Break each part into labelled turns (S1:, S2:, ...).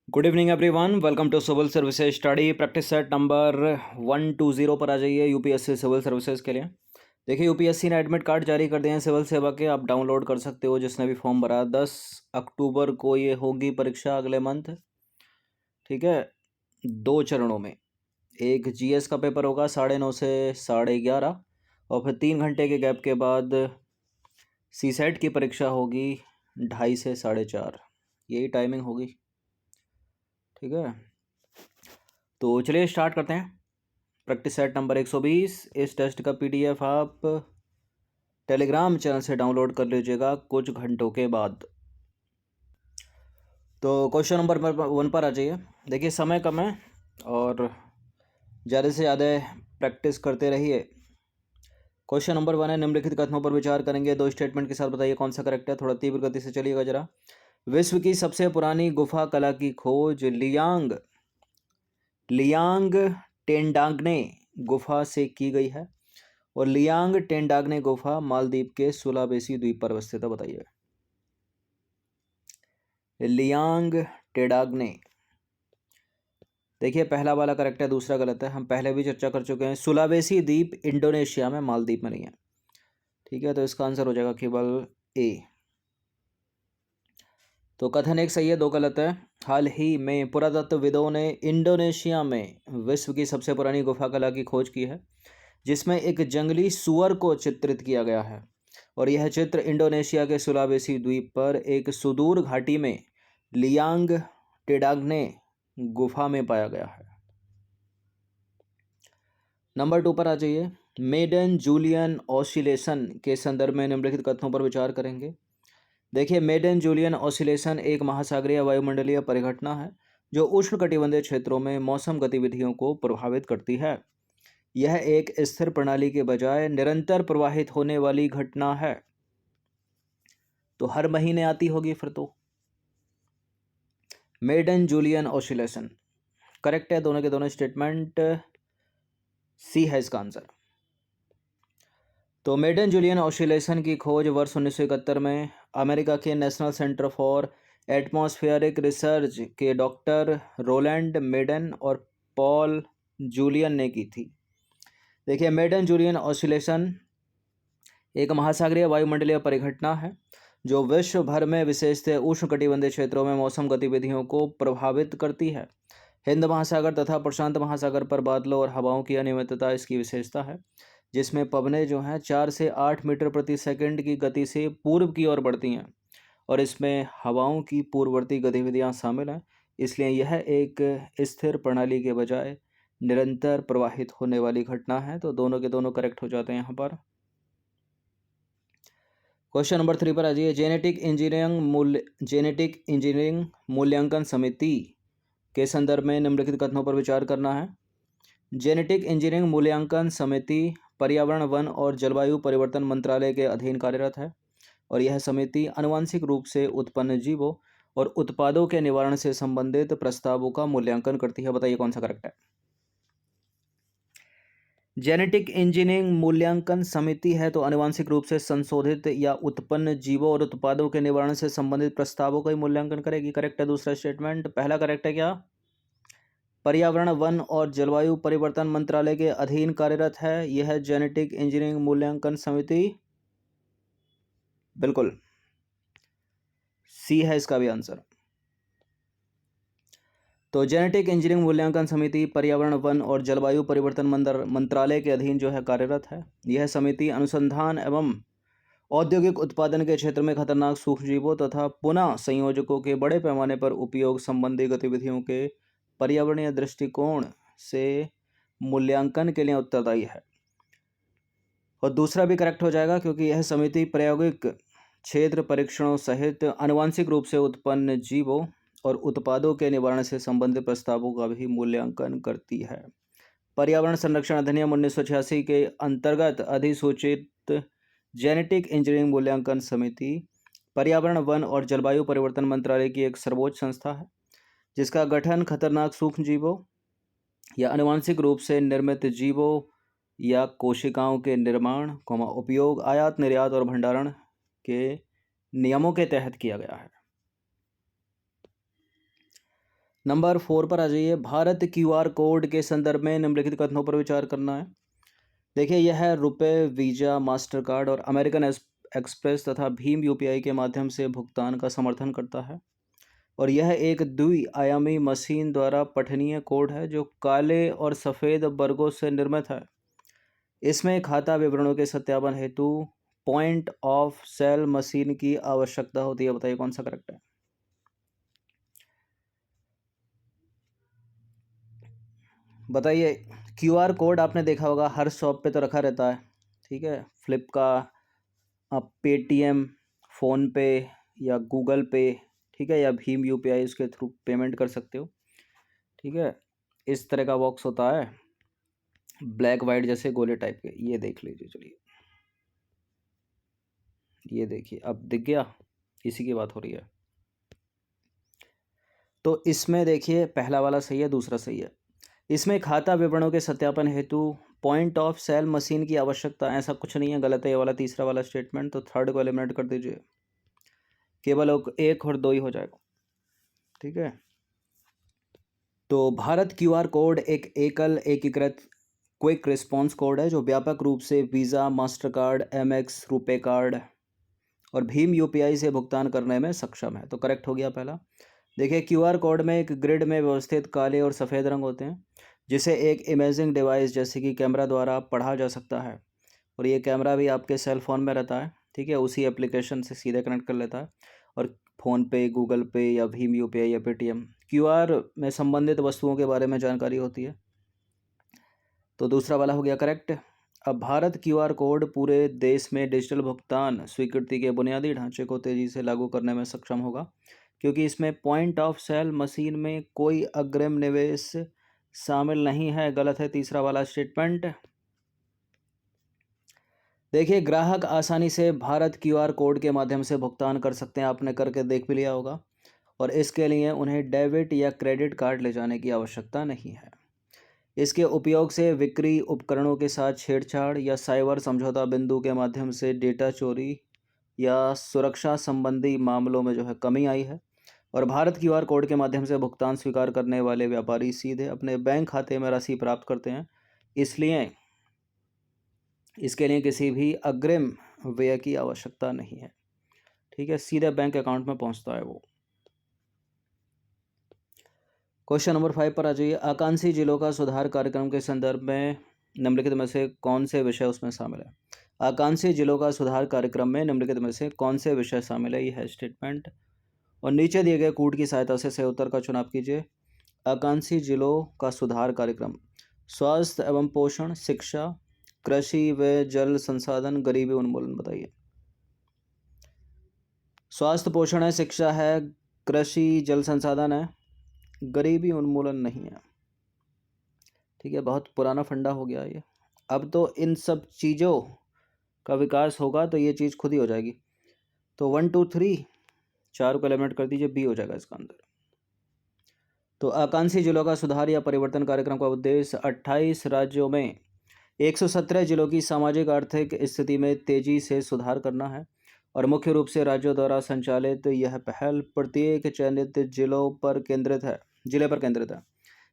S1: Good evening everyone, welcome to civil services study practice set number 120 पर आ जाइए UPSC civil services के लिए। देखिए, यूपीएससी ने एडमिट कार्ड जारी कर दिए हैं सिविल सेवा के, आप डाउनलोड कर सकते हो जिसने भी फॉर्म भरा। 10 अक्टूबर को ये होगी परीक्षा, अगले मंथ। ठीक है, 2 चरणों में। एक जीएस का पेपर होगा 9:30 से 11:30 और फिर 3 घंटे के गैप के बाद सीसेट की परीक्षा होगी 2:30 से 4:30। यही टाइमिंग होगी। ठीक है, तो चलिए स्टार्ट करते हैं। Practice set number 120। इस टेस्ट का पीडीएफ आप टेलीग्राम चैनल से डाउनलोड कर लीजिएगा कुछ घंटों के बाद। तो क्वेश्चन नंबर 1 पर आ जाइए। देखिए, समय कम है और ज़्यादा से ज़्यादा प्रैक्टिस करते रहिए। क्वेश्चन नंबर 1 है, निम्नलिखित कथनों पर विचार करेंगे। 2 स्टेटमेंट के साथ बताइए कौन सा करेक्ट है। थोड़ा तीव्र गति से चलिएगा जरा। विश्व की सबसे पुरानी गुफा कला की खोज लियांग टेंडांगने गुफा से की गई है और लियांग टेंडांगने गुफा मालदीव के सुलावेसी द्वीप पर अवस्थित है। बताइए। लियांग टेंडांगने, देखिए पहला वाला करेक्ट है, दूसरा गलत है। हम पहले भी चर्चा कर चुके हैं। सुलावेसी द्वीप इंडोनेशिया में, मालदीव में नहीं है। ठीक है, तो इसका आंसर हो जाएगा केवल ए। तो कथन 1 सही है, 2 गलत है। हाल ही में पुरातत्वविदों ने इंडोनेशिया में विश्व की सबसे पुरानी गुफा कला की खोज की है जिसमें एक जंगली सुअर को चित्रित किया गया है और यह चित्र इंडोनेशिया के सुलावेसी द्वीप पर एक सुदूर घाटी में लियांग टेंडांगने गुफा में पाया गया है। नंबर 2 पर आ जाइए। मेडन जूलियन ऑसिलेशन के संदर्भ में निम्नलिखित कथनों पर विचार करेंगे। देखिए, मेडन जूलियन ऑसिलेशन एक महासागरीय वायुमंडलीय परिघटना है जो उष्णकटिबंधीय क्षेत्रों में मौसम गतिविधियों को प्रभावित करती है। यह एक स्थिर प्रणाली के बजाय निरंतर प्रवाहित होने वाली घटना है। तो हर महीने आती होगी फिर तो। मेडन जूलियन ऑसिलेशन करेक्ट है, दोनों के दोनों स्टेटमेंट। सी है इसका आंसर। तो मेडन जूलियन ऑसिलेशन की खोज वर्ष 1971 में अमेरिका के national centre for atmospheric research के डॉक्टर रोलैंड मेडन और पॉल जूलियन ने की थी। देखिए, मेडन जूलियन ऑसिलेशन एक महासागरीय वायुमंडलीय परिघटना है जो विश्व भर में विशेषतः उष्णकटिबंधीय क्षेत्रों में मौसम गतिविधियों को प्रभावित करती है। हिंद महासागर तथा प्रशांत महासागर पर बादलों और हवाओं की अनियमितता इसकी विशेषता है, जिसमें पवनें जो हैं 4 से 8 मीटर प्रति सेकंड की गति से पूर्व की ओर बढ़ती हैं और इसमें हवाओं की पूर्ववर्ती गतिविधियां शामिल हैं। इसलिए यह एक स्थिर प्रणाली के बजाय निरंतर प्रवाहित होने वाली घटना है। तो दोनों के दोनों करेक्ट हो जाते हैं यहाँ पर। क्वेश्चन नंबर 3 पर आ जाइए। जेनेटिक इंजीनियरिंग मूल्यांकन समिति के संदर्भ में निम्नलिखित कथनों पर विचार करना है। जेनेटिक इंजीनियरिंग मूल्यांकन समिति पर्यावरण, वन और जलवायु परिवर्तन मंत्रालय के अधीन कार्यरत है और यह समिति आनुवंशिक रूप से उत्पन्न जीवों और उत्पादों के निवारण से संबंधित प्रस्तावों का मूल्यांकन करती है। बताइए कौन सा करेक्ट है। जेनेटिक इंजीनियरिंग मूल्यांकन समिति है तो आनुवंशिक रूप से संशोधित या उत्पन्न जीवों और उत्पादों के निवारण से संबंधित प्रस्तावों का ही मूल्यांकन करेगी। करेक्ट है दूसरा स्टेटमेंट। पहला करेक्ट है क्या? पर्यावरण, वन और जलवायु परिवर्तन मंत्रालय के अधीन कार्यरत है यह जेनेटिक इंजीनियरिंग मूल्यांकन समिति। बिल्कुल सी है इसका भी आंसर। तो जेनेटिक इंजीनियरिंग मूल्यांकन समिति पर्यावरण, वन और जलवायु परिवर्तन मंत्रालय के अधीन जो है कार्यरत है। यह समिति अनुसंधान एवं औद्योगिक उत्पादन के क्षेत्र में खतरनाक सूक्ष्मजीवों तथा पुनः संयोजकों के बड़े पैमाने पर उपयोग संबंधी गतिविधियों के पर्यावरणीय दृष्टिकोण से मूल्यांकन के लिए उत्तरदायी है। और दूसरा भी करेक्ट हो जाएगा क्योंकि यह समिति प्रायोगिक क्षेत्र परीक्षणों सहित आनुवंशिक रूप से उत्पन्न जीवों और उत्पादों के निवारण से संबंधित प्रस्तावों का भी मूल्यांकन करती है। पर्यावरण संरक्षण अधिनियम 1986 के अंतर्गत अधिसूचित जेनेटिक इंजीनियरिंग मूल्यांकन समिति पर्यावरण, वन और जलवायु परिवर्तन मंत्रालय की एक सर्वोच्च संस्था है जिसका गठन खतरनाक सूक्ष्मजीवों या आनुवंशिक रूप से निर्मित जीवों या कोशिकाओं के निर्माण, उपयोग, आयात, निर्यात और भंडारण के नियमों के तहत किया गया है। नंबर 4 पर आ जाइए। भारत क्यूआर कोड के संदर्भ में निम्नलिखित कथनों पर विचार करना है। देखिए, यह रुपए, वीजा, मास्टर कार्ड और अमेरिकन एक्सप्रेस तथा भीम यूपीआई के माध्यम से भुगतान का समर्थन करता है और यह एक द्विआयामी मशीन द्वारा पठनीय कोड है जो काले और सफ़ेद वर्गों से निर्मित है। इसमें खाता विवरणों के सत्यापन हेतु पॉइंट ऑफ सेल मशीन की आवश्यकता होती है। बताइए कौन सा करेक्ट है। बताइए, क्यूआर कोड आपने देखा होगा हर शॉप पे तो रखा रहता है, ठीक है। फ्लिपकार्ट, आप पेटीएम, फ़ोनपे या गूगल पे, ठीक है, या भीम यूपीआई इसके थ्रू पेमेंट कर सकते हो, ठीक है। इस तरह का बॉक्स होता है, ब्लैक वाइट जैसे गोले टाइप के। ये देख लीजिए, चलिए ये देखिए, अब दिख गया, इसी की बात हो रही है। तो इसमें देखिए, पहला वाला सही है, दूसरा सही है। इसमें खाता विवरणों के सत्यापन हेतु पॉइंट ऑफ सेल मशीन की आवश्यकता, ऐसा कुछ नहीं है, गलत है ये वाला तीसरा वाला स्टेटमेंट। तो थर्ड को एलिमिनेट कर दीजिए, केवल एक और दो ही हो जाएगा, ठीक है। तो भारत क्यूआर कोड एक एकल एकीकृत क्विक रिस्पॉन्स कोड है जो व्यापक रूप से visa, master card, MX, RuPay card और भीम यूपीआई से भुगतान करने में सक्षम है। तो करेक्ट हो गया पहला। देखिए, क्यूआर कोड में एक ग्रिड में व्यवस्थित काले और सफ़ेद रंग होते हैं जिसे एक इमेजिंग डिवाइस जैसे कि कैमरा द्वारा पढ़ा जा सकता है और ये कैमरा भी आपके सेल फ़ोन में रहता है, ठीक है। उसी एप्लीकेशन से सीधे कनेक्ट कर लेता है और फ़ोन पे, गूगल पे या भीम यूपीआई या पेटीएम क्यूआर में संबंधित वस्तुओं के बारे में जानकारी होती है। तो दूसरा वाला हो गया करेक्ट। अब भारत क्यूआर कोड पूरे देश में डिजिटल भुगतान स्वीकृति के बुनियादी ढांचे को तेज़ी से लागू करने में सक्षम होगा क्योंकि इसमें पॉइंट ऑफ सेल मशीन में कोई अग्रिम निवेश शामिल नहीं है। गलत है तीसरा वाला स्टेटमेंट। देखिए, ग्राहक आसानी से भारत क्यूआर कोड के माध्यम से भुगतान कर सकते हैं, आपने करके देख भी लिया होगा, और इसके लिए उन्हें डेबिट या क्रेडिट कार्ड ले जाने की आवश्यकता नहीं है। इसके उपयोग से बिक्री उपकरणों के साथ छेड़छाड़ या साइबर समझौता बिंदु के माध्यम से डेटा चोरी या सुरक्षा संबंधी मामलों में जो है कमी आई है और भारत क्यूआर कोड के माध्यम से भुगतान स्वीकार करने वाले व्यापारी सीधे अपने बैंक खाते में राशि प्राप्त करते हैं, इसलिए इसके लिए किसी भी अग्रिम व्यय की आवश्यकता नहीं है, ठीक है। सीधे बैंक अकाउंट में पहुंचता है वो। क्वेश्चन नंबर 5 पर आ जाइए। आकांक्षी जिलों का सुधार कार्यक्रम के संदर्भ में निम्नलिखित में से कौन से विषय उसमें शामिल है। आकांक्षी जिलों का सुधार कार्यक्रम में निम्नलिखित में से कौन से विषय शामिल है, ये है स्टेटमेंट। और नीचे दिए गए कूट की सहायता से सही उत्तर का चुनाव कीजिए। आकांक्षी जिलों का सुधार कार्यक्रम: स्वास्थ्य एवं पोषण, शिक्षा, कृषि व जल संसाधन, गरीबी उन्मूलन। बताइए। स्वास्थ्य पोषण है, शिक्षा है, कृषि जल संसाधन है, गरीबी उन्मूलन नहीं है, ठीक है। बहुत पुराना फंडा हो गया ये। अब तो इन सब चीज़ों का विकास होगा तो ये चीज़ खुद ही हो जाएगी। तो 1 2 3 4 को एलिमिनेट कर दीजिए, बी हो जाएगा इसका आंसर। तो आकांक्षी जिलों का सुधार या परिवर्तन कार्यक्रम का उद्देश्य 28 राज्यों में 117 जिलों की सामाजिक आर्थिक स्थिति में तेजी से सुधार करना है और मुख्य रूप से राज्यों द्वारा संचालित यह पहल प्रत्येक चयनित जिले पर केंद्रित है।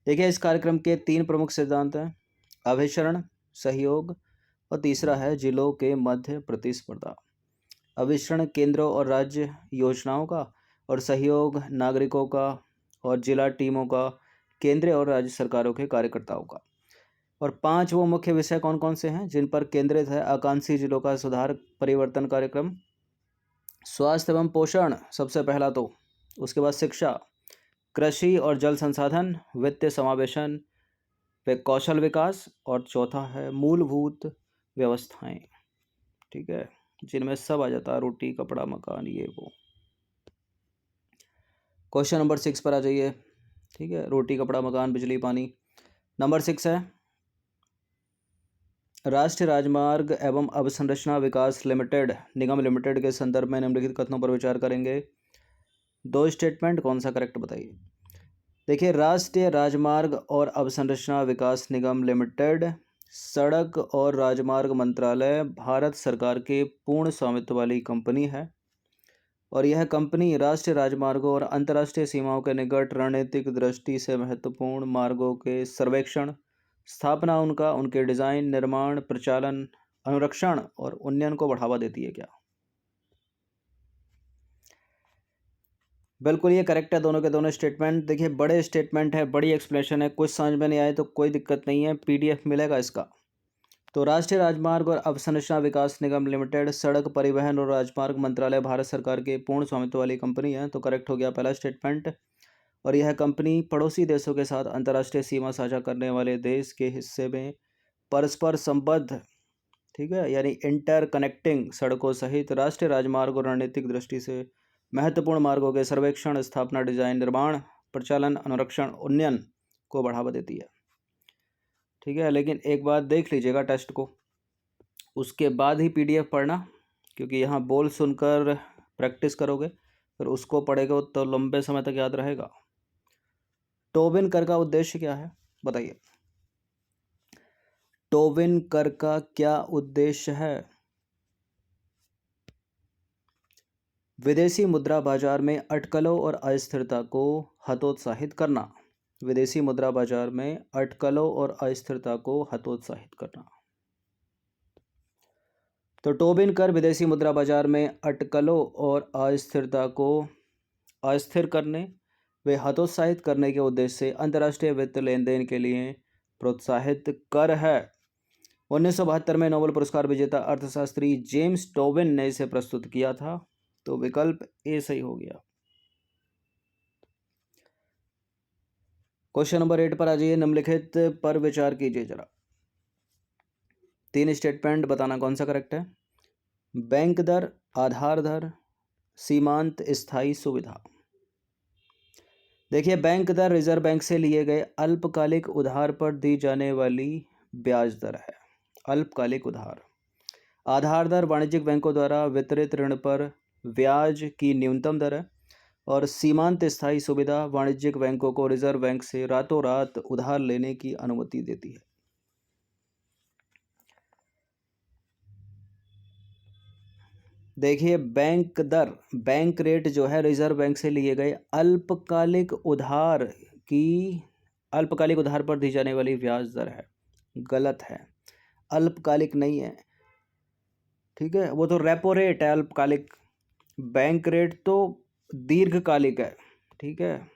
S1: देखिए, इस कार्यक्रम के 3 प्रमुख सिद्धांत हैं: अभिसरण, सहयोग और तीसरा है जिलों के मध्य प्रतिस्पर्धा। अभिसरण केंद्रों और राज्य योजनाओं का और सहयोग नागरिकों का और जिला टीमों का, केंद्रीय और राज्य सरकारों के कार्यकर्ताओं का। और 5 वो मुख्य विषय कौन कौन से हैं जिन पर केंद्रित है आकांक्षी जिलों का सुधार परिवर्तन कार्यक्रम? स्वास्थ्य एवं पोषण सबसे पहला, तो उसके बाद शिक्षा, कृषि और जल संसाधन, वित्तीय समावेशन व कौशल विकास, और चौथा है मूलभूत व्यवस्थाएं, ठीक है, जिनमें सब आ जाता है, रोटी, कपड़ा, मकान, ये वो। क्वेश्चन नंबर 6 पर आ जाइए, ठीक है। रोटी, कपड़ा, मकान, बिजली, पानी। नंबर 6 है राष्ट्रीय राजमार्ग एवं अवसंरचना विकास निगम लिमिटेड के संदर्भ में निम्नलिखित कथनों पर विचार करेंगे। 2 स्टेटमेंट, कौन सा करेक्ट बताइए। देखिए, राष्ट्रीय राजमार्ग और अवसंरचना विकास निगम लिमिटेड सड़क और राजमार्ग मंत्रालय भारत सरकार के पूर्ण स्वामित्व वाली कंपनी है और यह कंपनी राष्ट्रीय राजमार्गों और अंतर्राष्ट्रीय सीमाओं के निकट रणनीतिक दृष्टि से महत्वपूर्ण मार्गों के सर्वेक्षण, स्थापना, उनके डिज़ाइन, निर्माण, प्रचालन, अनुरक्षण और उन्नयन को बढ़ावा देती है क्या? बिल्कुल ये करेक्ट है, दोनों के दोनों स्टेटमेंट। देखिए बड़े स्टेटमेंट है, बड़ी एक्सप्लेनेशन है, कुछ समझ में नहीं आए तो कोई दिक्कत नहीं है, पीडीएफ मिलेगा इसका। तो राष्ट्रीय राजमार्ग और अवसंरचना विकास निगम लिमिटेड सड़क परिवहन और राजमार्ग मंत्रालय भारत सरकार के पूर्ण स्वामित्व वाली कंपनी है। तो करेक्ट हो गया पहला स्टेटमेंट। और यह कंपनी पड़ोसी देशों के साथ अंतर्राष्ट्रीय सीमा साझा करने वाले देश के हिस्से में परस्पर संबद्ध, ठीक है, यानी इंटर कनेक्टिंग सड़कों सहित राष्ट्रीय राजमार्ग और रणनीतिक दृष्टि से महत्वपूर्ण मार्गों के सर्वेक्षण, स्थापना, डिजाइन, निर्माण, प्रचालन, अनुरक्षण, उन्नयन को बढ़ावा देती है। ठीक है, लेकिन एक बात देख लीजिएगा टेस्ट को, उसके बाद ही पीडीएफ पढ़ना, क्योंकि यहाँ बोल सुनकर प्रैक्टिस करोगे फिर उसको पढ़ेगा तो लंबे समय तक याद रहेगा। टोबिन कर का उद्देश्य क्या है बताइए? टोबिन कर का क्या उद्देश्य है? विदेशी मुद्रा बाजार में अटकलों और अस्थिरता को हतोत्साहित करना। विदेशी मुद्रा बाजार में अटकलों और अस्थिरता को हतोत्साहित करना। तो टोबिन कर विदेशी मुद्रा बाजार में अटकलों और अस्थिरता को अस्थिर करने व हतोत्साहित करने के उद्देश्य से अंतर्राष्ट्रीय वित्त लेन देन के लिए प्रोत्साहित कर है। 1972 में नोबेल पुरस्कार विजेता अर्थशास्त्री जेम्स टोबिन ने इसे प्रस्तुत किया था। तो विकल्प ए सही हो गया। क्वेश्चन नंबर 8 पर आ जाइए। निम्नलिखित पर विचार कीजिए जरा। 3 स्टेटमेंट बताना कौन सा करेक्ट है। बैंक दर, आधार दर, सीमांत स्थायी सुविधा। देखिए बैंक दर रिजर्व बैंक से लिए गए अल्पकालिक उधार पर दी जाने वाली ब्याज दर है, अल्पकालिक उधार। आधार दर वाणिज्यिक बैंकों द्वारा वितरित ऋण पर ब्याज की न्यूनतम दर है। और सीमांत स्थायी सुविधा वाणिज्यिक बैंकों को रिजर्व बैंक से रातों रात उधार लेने की अनुमति देती है। देखिए बैंक दर, बैंक रेट जो है रिजर्व बैंक से लिए गए अल्पकालिक उधार की, अल्पकालिक उधार पर दी जाने वाली ब्याज दर है, गलत है, अल्पकालिक नहीं है। ठीक है, वो तो रेपो रेट है अल्पकालिक, बैंक रेट तो दीर्घकालिक है। ठीक है,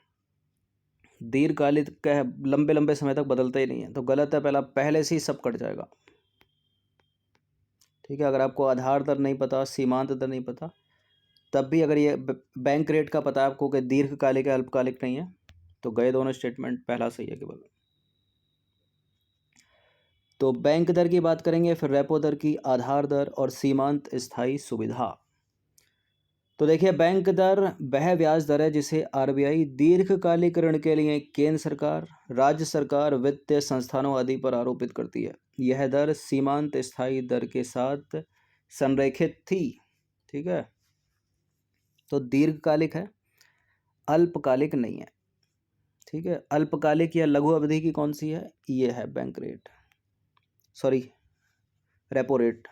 S1: दीर्घकालिक है, लंबे लंबे समय तक बदलता ही नहीं है, तो गलत है पहला, पहले से ही सब कट जाएगा। ठीक है, अगर आपको आधार दर नहीं पता, सीमांत दर नहीं पता, तब भी अगर ये बैंक रेट का पता है आपको कि दीर्घकालिक है अल्पकालिक नहीं है, तो गए दोनों स्टेटमेंट, पहला सही है केवल। तो बैंक दर की बात करेंगे, फिर रेपो दर की, आधार दर और सीमांत स्थायी सुविधा। तो देखिए बैंक दर वह ब्याज दर है जिसे आरबीआई दीर्घकालिक ऋण के लिए केंद्र सरकार, राज्य सरकार, वित्तीय संस्थानों आदि पर आरोपित करती है। यह दर सीमांत स्थायी दर के साथ संरेखित थी। ठीक है, तो दीर्घकालिक है, अल्पकालिक नहीं है। ठीक है, अल्पकालिक या लघु अवधि की कौन सी है? ये है bank rate, sorry repo rate.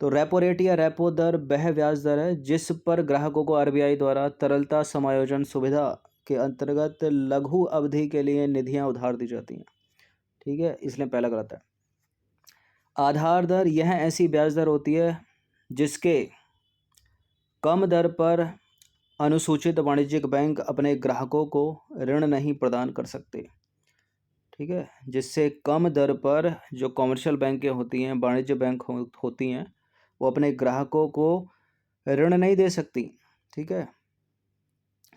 S1: तो रेपो रेट या रेपो दर वह ब्याज दर है जिस पर ग्राहकों को आरबीआई द्वारा तरलता समायोजन सुविधा के अंतर्गत लघु अवधि के लिए निधियां उधार दी जाती हैं। ठीक है, इसलिए पहला गलत है। आधार दर यह ऐसी ब्याज दर होती है जिसके कम दर पर अनुसूचित वाणिज्यिक बैंक अपने ग्राहकों को ऋण नहीं प्रदान कर सकते। ठीक है, जिससे कम दर पर जो कॉमर्शियल बैंकें होती हैं, वाणिज्य बैंक होती हैं, वो अपने ग्राहकों को ऋण नहीं दे सकती। ठीक है,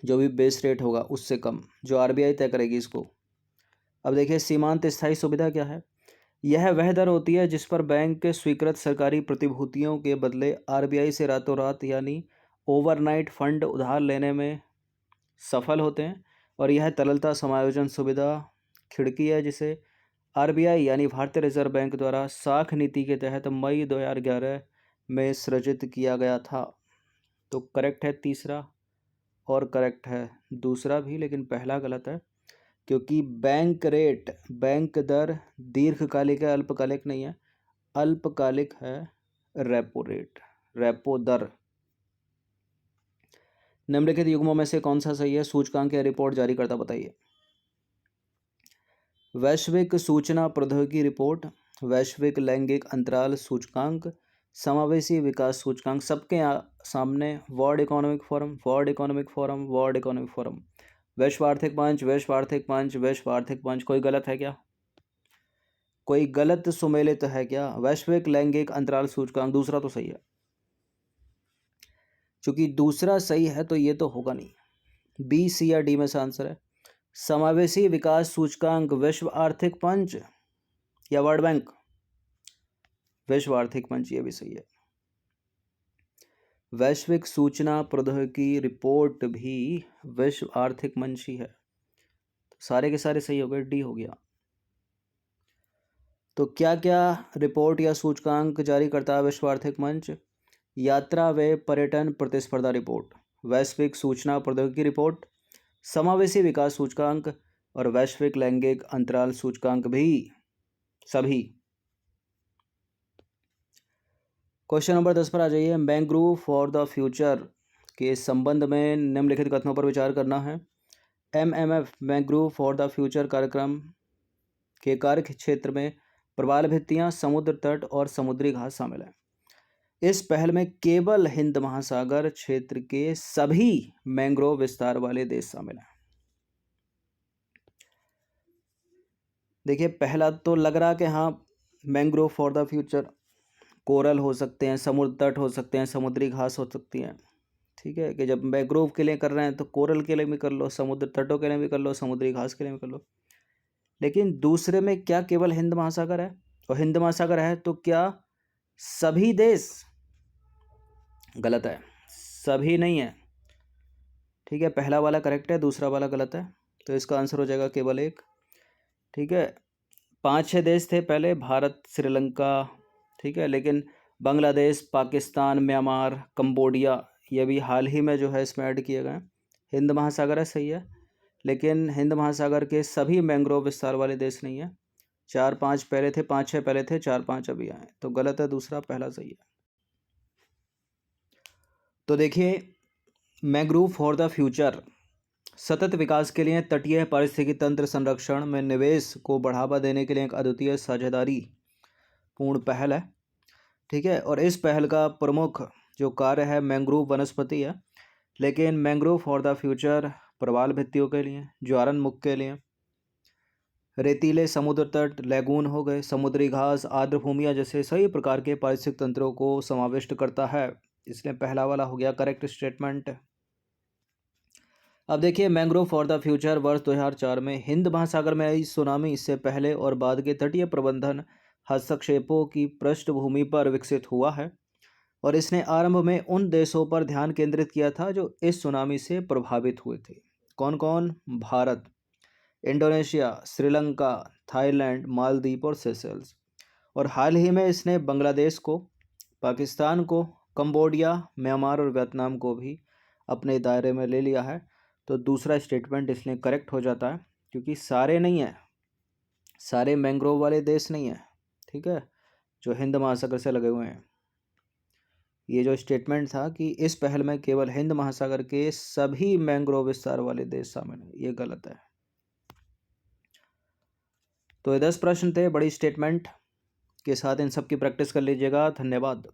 S1: जो भी बेस रेट होगा उससे कम, जो आरबीआई तय करेगी इसको। अब देखिए सीमांत स्थायी सुविधा क्या है। यह वह दर होती है जिस पर बैंक स्वीकृत सरकारी प्रतिभूतियों के बदले आरबीआई से रातों रात यानी ओवरनाइट फंड उधार लेने में सफल होते हैं। और यह तरलता समायोजन सुविधा खिड़की है जिसे आरबीआई यानी भारतीय रिजर्व बैंक द्वारा साख नीति के तहत मई 2011 में सृजित किया गया था। तो करेक्ट है तीसरा और करेक्ट है दूसरा भी, लेकिन पहला गलत है, क्योंकि बैंक रेट, बैंक दर दीर्घकालिक है, अल्पकालिक नहीं है। अल्पकालिक है रेपो रेट, रेपो दर। निम्नलिखित युग्मों में से कौन सा सही है? सूचकांक या रिपोर्ट जारी करता बताइए। वैश्विक सूचना प्रौद्योगिकी रिपोर्ट, वैश्विक लैंगिक अंतराल सूचकांक, समावेशी विकास सूचकांक। सबके सामने world economic forum, world economic forum, world economic forum, विश्व आर्थिक मंच, विश्व आर्थिक मंच, विश्व आर्थिक मंच। कोई गलत है क्या? कोई गलत सुमेलित है क्या? वैश्विक लैंगिक अंतराल सूचकांक दूसरा तो सही है। चूंकि दूसरा सही है तो ये तो होगा नहीं, बी, सी या डी में से आंसर है। समावेशी विकास सूचकांक विश्व आर्थिक मंच या वर्ल्ड बैंक? विश्व आर्थिक मंच, ये भी सही है। वैश्विक सूचना प्रौद्योगिकी रिपोर्ट भी विश्व आर्थिक मंच ही है। तो सारे के सारे सही हो गए, डी हो गया। तो क्या क्या रिपोर्ट या सूचकांक जारी करता है विश्व आर्थिक मंच? यात्रा व पर्यटन प्रतिस्पर्धा रिपोर्ट, वैश्विक सूचना प्रौद्योगिकी रिपोर्ट, समावेशी विकास सूचकांक और वैश्विक लैंगिक अंतराल सूचकांक भी सभी। क्वेश्चन नंबर 10 पर आ जाइए। मैंग्रोव फॉर द फ्यूचर के संबंध में निम्नलिखित कथनों पर विचार करना है। MMF mangrove for the future कार्यक्रम के कार्य क्षेत्र में प्रवाल भित्तियां, समुद्र तट और समुद्री घास शामिल है। इस पहल में केवल हिंद महासागर क्षेत्र के सभी मैंग्रोव विस्तार वाले देश शामिल हैं। देखिए, पहला तो लग रहा कि हाँ, mangrove for the future, coral हो सकते हैं, समुद्र तट हो सकते हैं, समुद्री घास हो सकती हैं। ठीक है कि जब मैंग्रोव के लिए कर रहे हैं तो कोरल के लिए भी कर लो, समुद्र तटों के लिए भी कर लो, समुद्री घास के लिए भी कर लो। लेकिन दूसरे में क्या केवल हिंद महासागर है? और हिंद महासागर है तो क्या सभी देश? गलत है, सभी नहीं है। ठीक है, पहला वाला करेक्ट है, दूसरा वाला गलत है। तो इसका आंसर हो जाएगा केवल एक। ठीक है, 5-6 देश थे पहले, भारत, श्रीलंका, ठीक है, लेकिन बांग्लादेश, पाकिस्तान, म्यांमार, कंबोडिया, ये भी हाल ही में जो है इसमें ऐड किए गए। हिंद महासागर है, सही है, लेकिन हिंद महासागर के सभी मैंग्रोव विस्तार वाले देश नहीं है। 4-5 पहले थे, 5-6 पहले थे, 4-5 अभी आए। तो गलत है दूसरा, पहला सही है। तो देखिए, मैंग्रोव फॉर द फ्यूचर सतत विकास के लिए तटीय पारिस्थितिकी तंत्र संरक्षण में निवेश को बढ़ावा देने के लिए एक अद्वितीय साझेदारी पूर्ण पहल है। ठीक है, और इस पहल का प्रमुख जो कार्य है मैंग्रोव वनस्पति है, लेकिन मैंग्रोव फॉर द फ्यूचर प्रवाल भित्तियों के लिए, ज्वारनमुख के लिए, रेतीले समुद्र तट, लैगून हो गए, समुद्री घास, आर्द्र भूमियाँ जैसे सही प्रकार के पारिस्थितिक तंत्रों को समाविष्ट करता है। इसलिए पहला वाला हो गया करेक्ट स्टेटमेंट। अब देखिए, मैंग्रोव फॉर द फ्यूचर वर्ष 2004 में हिंद महासागर में आई सुनामी से पहले और बाद के तटीय प्रबंधन हस्तक्षेपों की पृष्ठभूमि पर विकसित हुआ है, और इसने आरंभ में उन देशों पर ध्यान केंद्रित किया था जो इस सुनामी से प्रभावित हुए थे। कौन कौन? भारत, इंडोनेशिया, श्रीलंका, थाईलैंड, मालदीव और सेशेल्स। और हाल ही में इसने बांग्लादेश को, पाकिस्तान को, कंबोडिया, म्यांमार और वियतनाम को भी अपने दायरे में ले लिया है। तो दूसरा स्टेटमेंट इसलिए करेक्ट हो जाता है क्योंकि सारे नहीं है, सारे मैंग्रोव वाले देश नहीं है, ठीक है, जो हिंद महासागर से लगे हुए हैं। ये जो स्टेटमेंट था कि इस पहल में केवल हिंद महासागर के सभी मैंग्रोव विस्तार वाले देश शामिल हैं, ये गलत है। तो ये 10 प्रश्न थे बड़ी स्टेटमेंट के साथ, इन सब की प्रैक्टिस कर लीजिएगा। धन्यवाद।